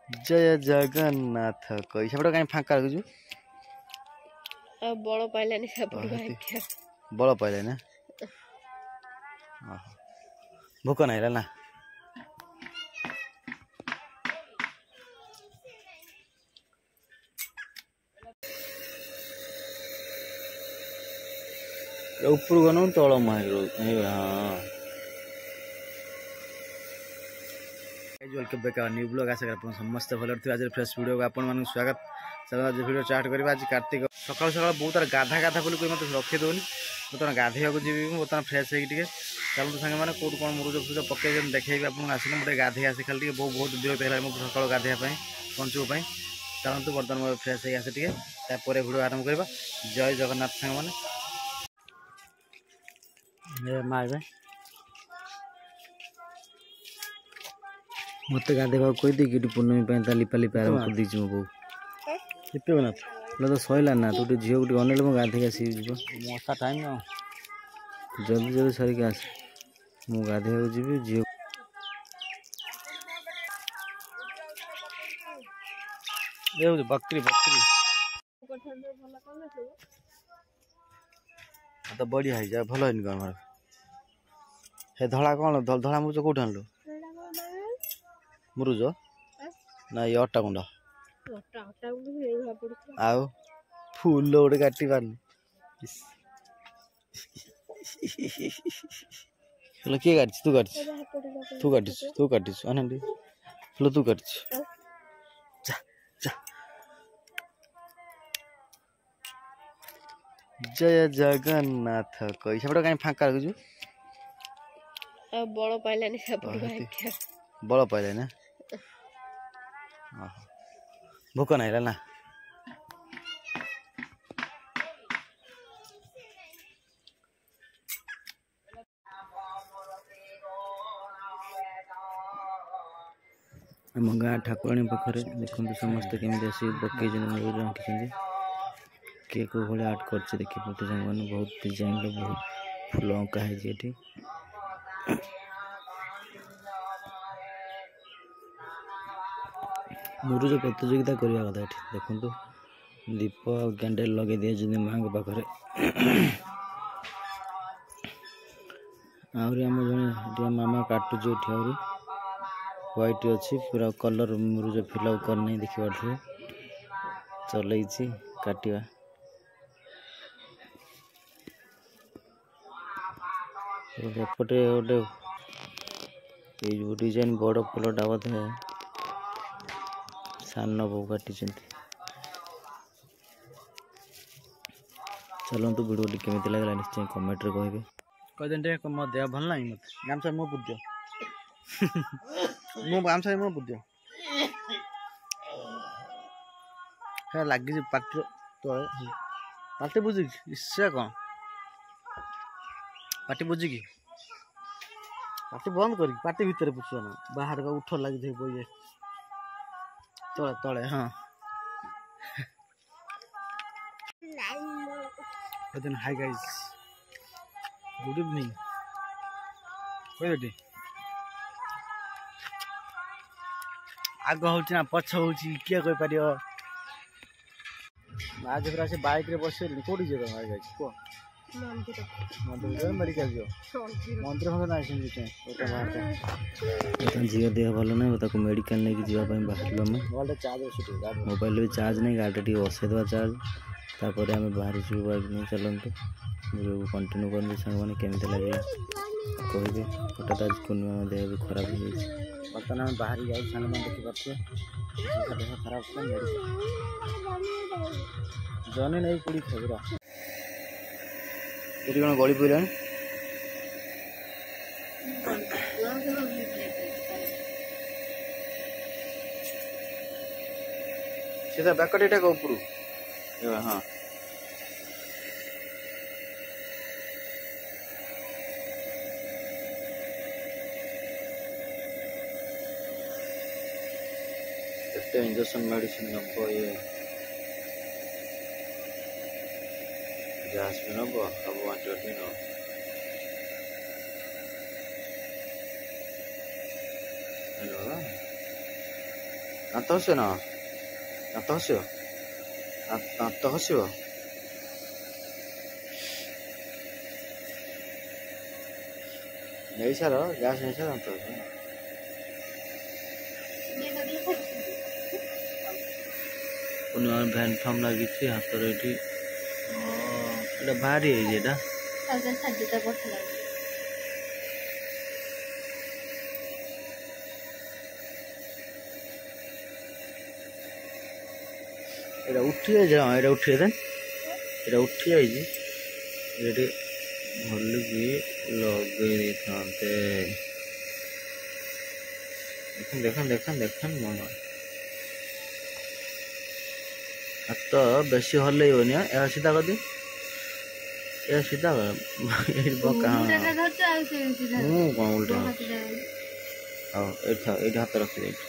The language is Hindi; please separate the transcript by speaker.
Speaker 1: जय जगन्नाथ कही सेपटे कहीं फाँका रखु
Speaker 2: बड़ पाइलानी
Speaker 1: बल पाइले ना भोक ना ना ऊपर गनु तल मार हाँ वेलकम बैक न्यू ब्लॉग आशा कर समस्त भल आज फ्रेश वीडियो को स्वागत आज वीडियो स्टार्ट करवा आज कार्तिक सकाल सकाल बहुत गाधा गाधा बोली कोई मतलब रखी दौनी बर्तमान गाधोक जी बर्तमान फ्रेश होगी चलते सांगे मैंने कौट कौन मुरुज फुरुज पकई देखिए आपको आसिले मुझे गाधे आसे खाली बहुत विरक्त है सकाल गाधेवाई पंचुपाई चलते बर्तमान मैं फ्रेश हो आसे वीडियो आरंभ करवा जय जगन्नाथ सांग मैंने मारे मत गाधेवा कहीदे कि पूर्णमी लिपाली आरम्भ कर दी मो बो लिपेब ना तो सैला ना तू झील को अनेल गाधे आस मशा टाइम जल्दी जल्दी सरिक आस मु गाधे जी झील बकरी बकरी तो बढ़िया है भल इनकम हे धड़ा कौन धड़ा मुरुज कौट आनलु मुरुज ना ये अटा गुंडा आउ फूल गोटे काटी पारनी किए काट तू काट अनाटी फूल तू काट जय जगन्नाथ कही सेपटे कहीं फाँका रखु
Speaker 2: बड़ पाइलानी
Speaker 1: बल पाइले ना भोक ना ना आम गाँ ठाकुराणी पाखे देखते समस्ते केमी आस पकई रखी किए को भाई आर्ट कर देखिए सांग मैंने बहुत डिजाइन बहुत फुल अंका है मुरुज प्रतियोगिता करवा कथा देखु दीप कैंडल लगे दिए माँ पाखे आम जड़े मामा काटुचे आहरी व्हाइट अच्छी पूरा कलर मुरुज फिलअप करनी देखिए चल काटा एपटे गोटे डिजाइन बड़ फुलटा बोधे सान बो काटी चलतु वीडियो केमी लगे निश्चय कमेंट रे कहे मो देह भल ना मत गामछा मो बुझ मो गामछा मो बुझ लगे पाटी तले पाटी बुझ इच्छा कौन पाटी बुझ कि पाटी बंद कर पाटी भितर पुछुआ ना बाहर का उठ लगी बजे तले तले हाँ हाय गाइस गुड इवनिंग कही आग हो पछ हो किए कही पार आज फिर आसे बैक रे बस कौटी जी कह मंदिर मेडिकल मंदिर ना झील देह भल ना मेडिकल नहीं जावाई बाहर मोबाइल भी चार्ज नहीं गाड़ी बसईदे चार्ज तापर आम बाहर बाइक नहीं चलते वीडियो को कंटिन्यू कर सांग मैंने केमी लगे कहे हठात आज पूर्णिमा देह भी खराब हो जाए बर्तमान आम बाहर जाए सांग मैंने देखिए देह खराब जन नहीं पड़ी खबरा ये कौन गली पड़ा सीधा बैकटा ऊपर हाँ इंजेक्शन मेडिसिन नब ये गैस भी नब सब वांटे न ଦାନ୍ତ ଘଷିବ ନା ଦାନ୍ତ ଘଷିବ ଦାନ୍ତ ଘଷିବ ନେଇସାର ଗ୍ୟାସ୍ ନେଇସାର ଦାନ୍ତ ଘଷିବ ଭ୍ୟାନ୍ ଫାମ୍ ଲାଗିଛି ହାତରେ ଏଠି ଏଇଟା ଭାରି ହେଇଛି ଏଇଟା এটা উঠি যাইছে এটা উঠি যাই এটা উঠি যাইছি এটি ভলিকি লগাই ଦେଇଥାନ୍ତେ ଦେଖାନ ଦେଖାନ ଦେଖାନ ମନ ହାତ ବେଶୀ ହଲେଇବନି ଏହା ସିଧା କରିଦି ଏ ସିଧା ବକା ମୁଁ କ'ଣ ଉଲ୍ଟା ହଉ ଏଇଠି ହାତ ରଖିଦେଇଛି